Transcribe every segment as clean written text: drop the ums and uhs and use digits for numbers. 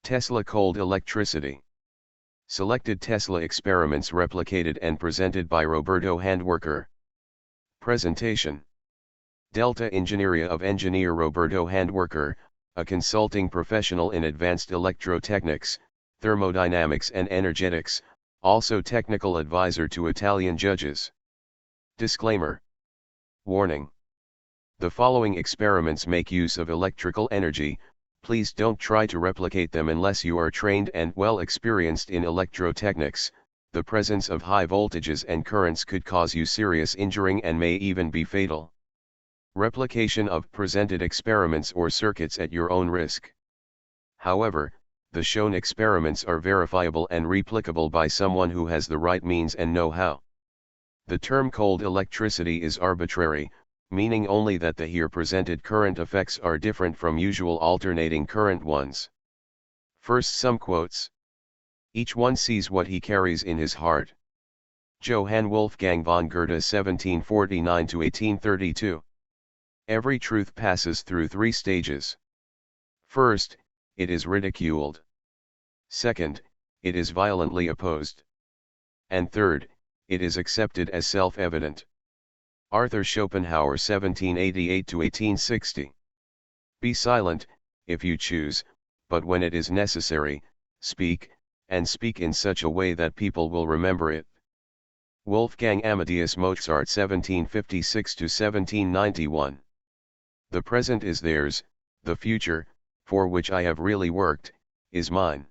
Tesla cold electricity. Selected Tesla experiments replicated and presented by Roberto Handwerker. Presentation. Delta Ingeniería of engineer Roberto Handwerker, a consulting professional in advanced electrotechnics, thermodynamics and energetics, also technical advisor to Italian judges. Disclaimer. Warning. The following experiments make use of electrical energy. Please don't try to replicate them unless you are trained and well experienced in electrotechnics. The presence of high voltages and currents could cause you serious injury and may even be fatal. Replication of presented experiments or circuits at your own risk. However, the shown experiments are verifiable and replicable by someone who has the right means and know-how. The term cold electricity is arbitrary, meaning only that the here presented current effects are different from usual alternating current ones. First, some quotes. Each one sees what he carries in his heart. Johann Wolfgang von Goethe 1749–1832. Every truth passes through three stages. First, it is ridiculed. Second, it is violently opposed. And third, it is accepted as self-evident. Arthur Schopenhauer 1788–1860. Be silent, if you choose, but when it is necessary, speak, and speak in such a way that people will remember it. Wolfgang Amadeus Mozart 1756–1791. The present is theirs, the future, for which I have really worked, is mine.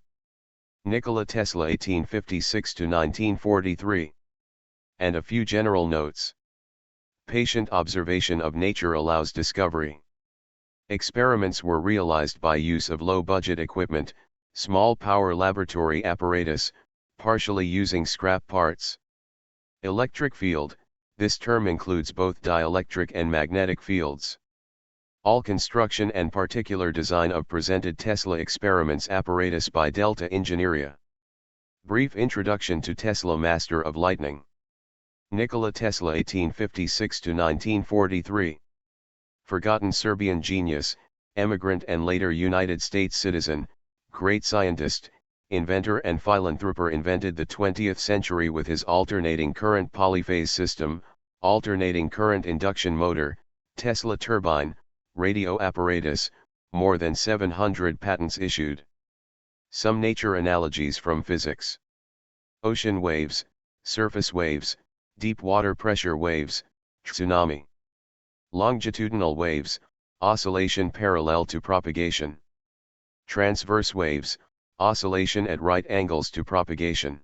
Nikola Tesla 1856–1943. And a few general notes. Patient observation of nature allows discovery. Experiments were realized by use of low-budget equipment, small power laboratory apparatus, partially using scrap parts. Electric field, this term includes both dielectric and magnetic fields. All construction and particular design of presented Tesla experiments apparatus by Delta Ingeniería. Brief introduction to Tesla Master of Lightning. Nikola Tesla 1856–1943. Forgotten Serbian genius, emigrant and later United States citizen, great scientist, inventor and philanthropist, invented the 20th century with his alternating current polyphase system, alternating current induction motor, Tesla turbine, radio apparatus, more than 700 patents issued. Some nature analogies from physics. Ocean waves, surface waves, deep water pressure waves, tsunami. Longitudinal waves, oscillation parallel to propagation. Transverse waves, oscillation at right angles to propagation.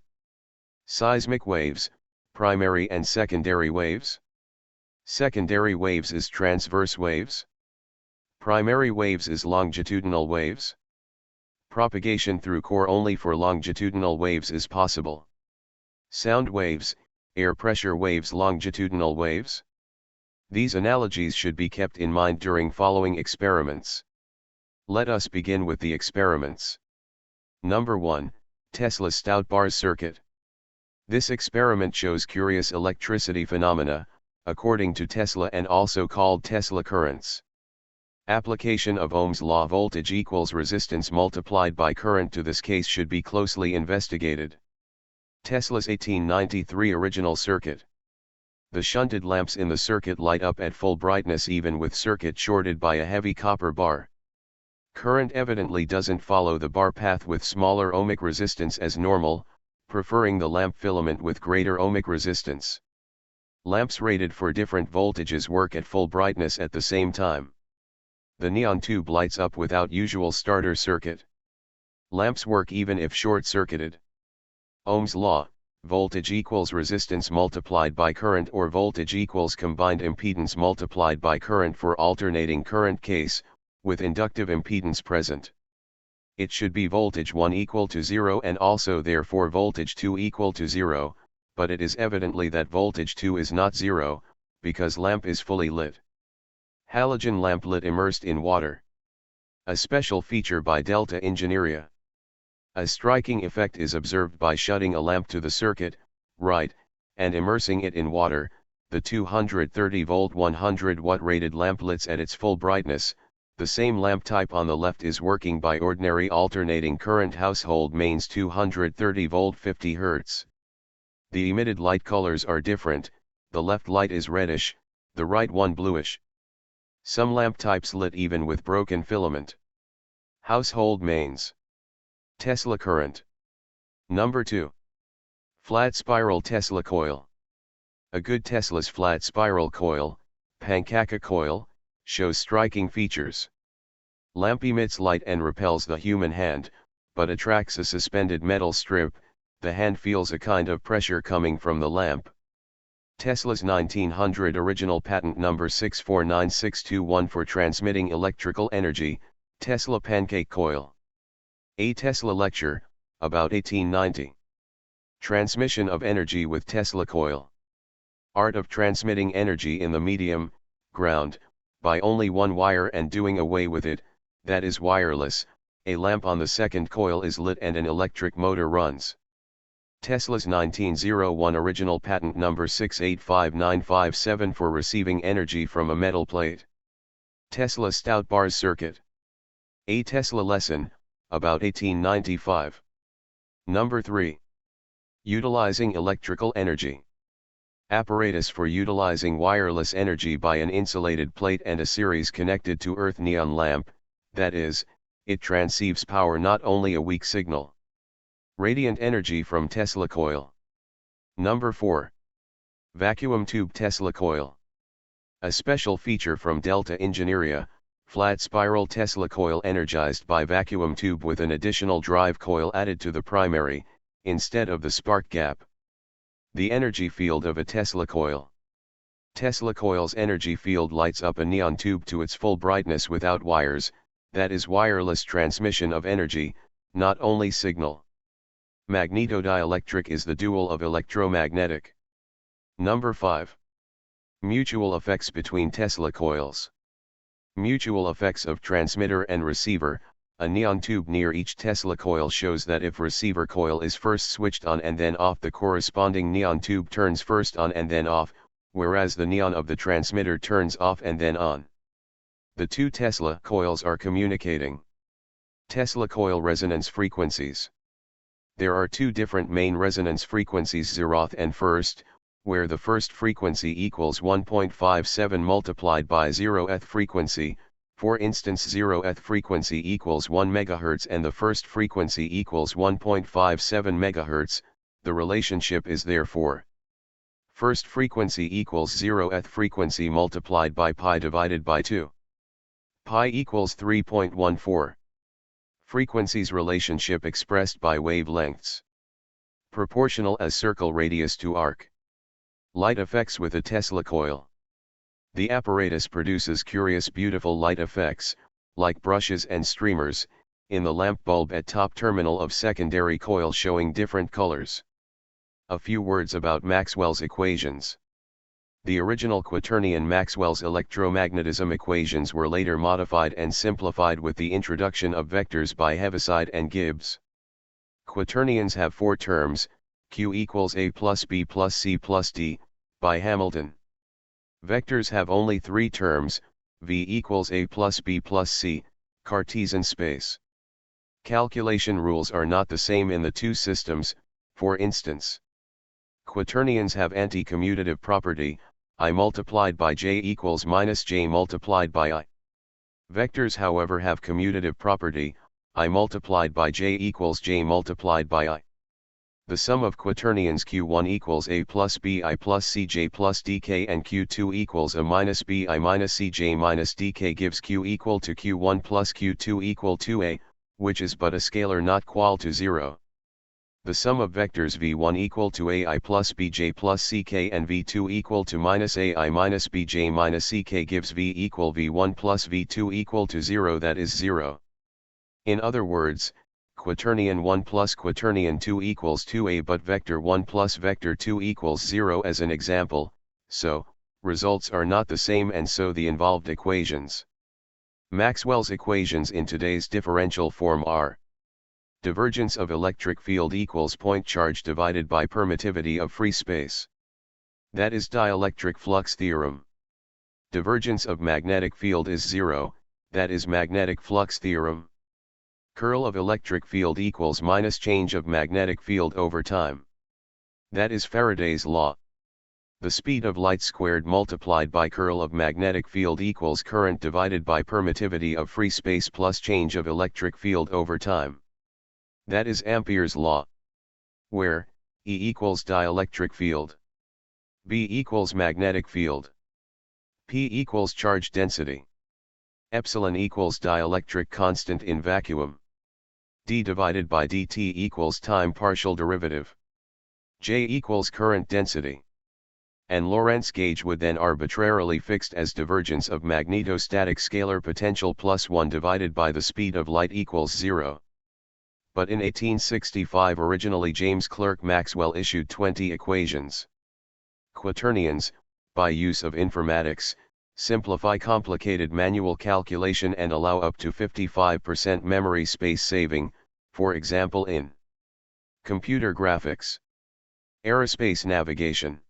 Seismic waves, primary and secondary waves. Secondary waves is transverse waves. Primary waves is longitudinal waves. Propagation through core only for longitudinal waves is possible. Sound waves, air pressure waves, longitudinal waves. These analogies should be kept in mind during following experiments. Let us begin with the experiments. Number 1, Tesla stout bars circuit. This experiment shows curious electricity phenomena, according to Tesla, and also called Tesla currents. Application of Ohm's law: voltage equals resistance multiplied by current. To this case should be closely investigated. Tesla's 1893 original circuit. The shunted lamps in the circuit light up at full brightness even with circuit shorted by a heavy copper bar. Current evidently doesn't follow the bar path with smaller ohmic resistance as normal, preferring the lamp filament with greater ohmic resistance. Lamps rated for different voltages work at full brightness at the same time. The neon tube lights up without usual starter circuit. Lamps work even if short-circuited. Ohm's law: voltage equals resistance multiplied by current, or voltage equals combined impedance multiplied by current for alternating current case, with inductive impedance present. It should be voltage 1 equal to 0 and also therefore voltage 2 equal to 0, but it is evidently that voltage 2 is not 0, because lamp is fully lit. Halogen lamp lit immersed in water. A special feature by Delta Ingeniería. A striking effect is observed by shutting a lamp to the circuit, right, and immersing it in water. The 230 volt 100 watt rated lamp lights at its full brightness, The same lamp type on the left is working by ordinary alternating current household mains 230 volt 50 Hz. The emitted light colors are different, the left light is reddish, the right one bluish. Some lamp types lit even with broken filament. Household mains. Tesla current. Number 2. Flat spiral Tesla coil. A good Tesla's flat spiral coil, pancake coil, shows striking features. Lamp emits light and repels the human hand, but attracts a suspended metal strip. The hand feels a kind of pressure coming from the lamp. Tesla's 1900 original patent number 6496221 for transmitting electrical energy, Tesla pancake coil. A Tesla lecture, about 1890. Transmission of energy with Tesla coil. Art of transmitting energy in the medium, ground, by only one wire and doing away with it, that is wireless. A lamp on the second coil is lit and an electric motor runs. Tesla's 1901 original patent number 685957 for receiving energy from a metal plate. Tesla stout bars circuit. A Tesla lesson, about 1895. Number 3. Utilizing electrical energy. Apparatus for utilizing wireless energy by an insulated plate and a series connected to earth neon lamp, that is, it transceives power not only a weak signal. Radiant energy from Tesla coil. Number 4. Vacuum tube Tesla coil. A special feature from Delta Engineeria, flat spiral Tesla coil energized by vacuum tube with an additional drive coil added to the primary, instead of the spark gap. The energy field of a Tesla coil. Tesla coil's energy field lights up a neon tube to its full brightness without wires, that is wireless transmission of energy, not only signal. Magnetodielectric is the dual of electromagnetic. Number 5. Mutual effects between Tesla coils. Mutual effects of transmitter and receiver. A neon tube near each Tesla coil shows that if receiver coil is first switched on and then off, the corresponding neon tube turns first on and then off, whereas the neon of the transmitter turns off and then on. The two Tesla coils are communicating. Tesla coil resonance frequencies. There are two different main resonance frequencies, zeroth and first, where the first frequency equals 1.57 multiplied by 0th frequency. For instance, 0th frequency equals 1 MHz and the first frequency equals 1.57 MHz, the relationship is therefore first frequency equals 0th frequency multiplied by pi divided by 2. Pi equals 3.14. Frequencies relationship expressed by wavelengths. Proportional as circle radius to arc. Light effects with a Tesla coil. The apparatus produces curious beautiful light effects, like brushes and streamers, in the lamp bulb at top terminal of secondary coil showing different colors. A few words about Maxwell's equations. The original quaternion Maxwell's electromagnetism equations were later modified and simplified with the introduction of vectors by Heaviside and Gibbs. Quaternions have four terms, Q equals A plus B plus C plus D, by Hamilton. Vectors have only three terms, V equals A plus B plus C, Cartesian space. Calculation rules are not the same in the two systems. For instance, quaternions have anti-commutative property, I multiplied by J equals minus J multiplied by I. Vectors however have commutative property, I multiplied by J equals J multiplied by I. The sum of quaternions Q1 equals A plus BI plus CJ plus DK and Q2 equals A minus BI minus CJ minus DK gives Q equal to Q1 plus Q2 equal to A, which is but a scalar not equal to 0. The sum of vectors V1 equal to AI plus BJ plus CK and V2 equal to minus AI minus BJ minus CK gives V equal V1 plus V2 equal to 0, that is 0. In other words, quaternion 1 plus quaternion 2 equals 2a, but vector 1 plus vector 2 equals 0 as an example, so, results are not the same and so the involved equations. Maxwell's equations in today's differential form are: divergence of electric field equals point charge divided by permittivity of free space. That is dielectric flux theorem. Divergence of magnetic field is 0, that is magnetic flux theorem. Curl of electric field equals minus change of magnetic field over time. That is Faraday's law. The speed of light squared multiplied by curl of magnetic field equals current divided by permittivity of free space plus change of electric field over time. That is Ampere's law, where E equals dielectric field, B equals magnetic field, P equals charge density, epsilon equals dielectric constant in vacuum, d divided by dt equals time partial derivative, J equals current density. And Lorentz gauge would then arbitrarily fixed as divergence of magnetostatic scalar potential plus 1 divided by the speed of light equals 0. But in 1865 originally James Clerk Maxwell issued 20 equations. Quaternions, by use of informatics, simplify complicated manual calculation and allow up to 55% memory space saving, for example in computer graphics, aerospace navigation.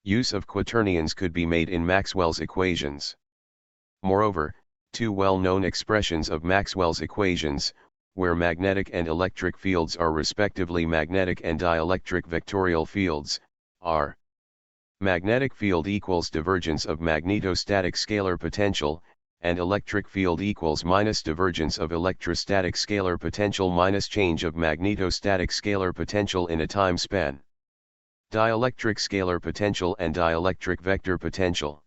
Use of quaternions could be made in Maxwell's equations. Moreover, two well-known expressions of Maxwell's equations, where magnetic and electric fields are respectively magnetic and dielectric vectorial fields, are magnetic field equals divergence of magnetostatic scalar potential, and electric field equals minus divergence of electrostatic scalar potential minus change of magnetostatic scalar potential in a time span. Dielectric scalar potential and dielectric vector potential.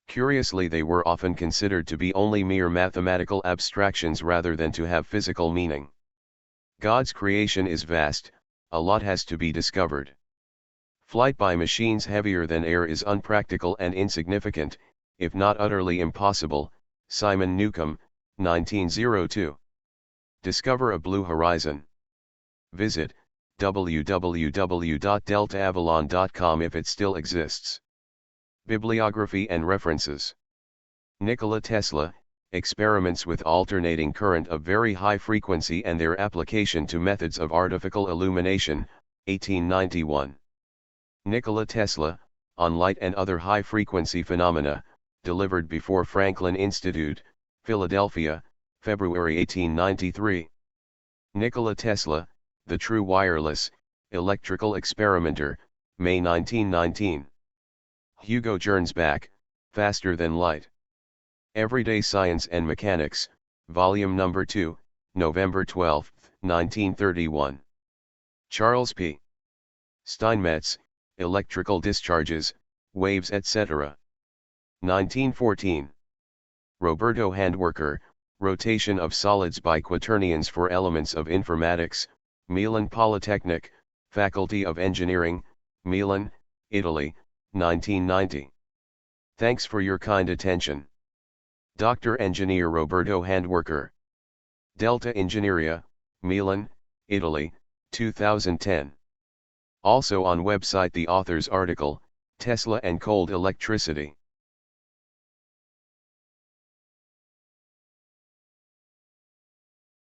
Curiously, they were often considered to be only mere mathematical abstractions rather than to have physical meaning. God's creation is vast, a lot has to be discovered. Flight by machines heavier than air is unpractical and insignificant, if not utterly impossible. Simon Newcomb, 1902. Discover a blue horizon. Visit www.deltaavalon.com if it still exists. Bibliography and references. Nikola Tesla, Experiments with Alternating Current of Very High Frequency and Their Application to Methods of Artificial Illumination, 1891. Nikola Tesla, On Light and Other High-Frequency Phenomena, delivered before Franklin Institute, Philadelphia, February 1893. Nikola Tesla, The True Wireless, Electrical Experimenter, May 1919. Hugo Gernsback, Faster Than Light. Everyday Science and Mechanics, Volume No. 2, November 12, 1931. Charles P. Steinmetz, Electrical Discharges, Waves etc. 1914. Roberto Handwerker, Rotation of Solids by Quaternions for Elements of Informatics, Milan Polytechnic, Faculty of Engineering, Milan, Italy, 1990. Thanks for your kind attention. Dr. Engineer Roberto Handwerker. Delta Ingegneria, Milan, Italy, 2010. Also on website the author's article, Tesla and Cold Electricity.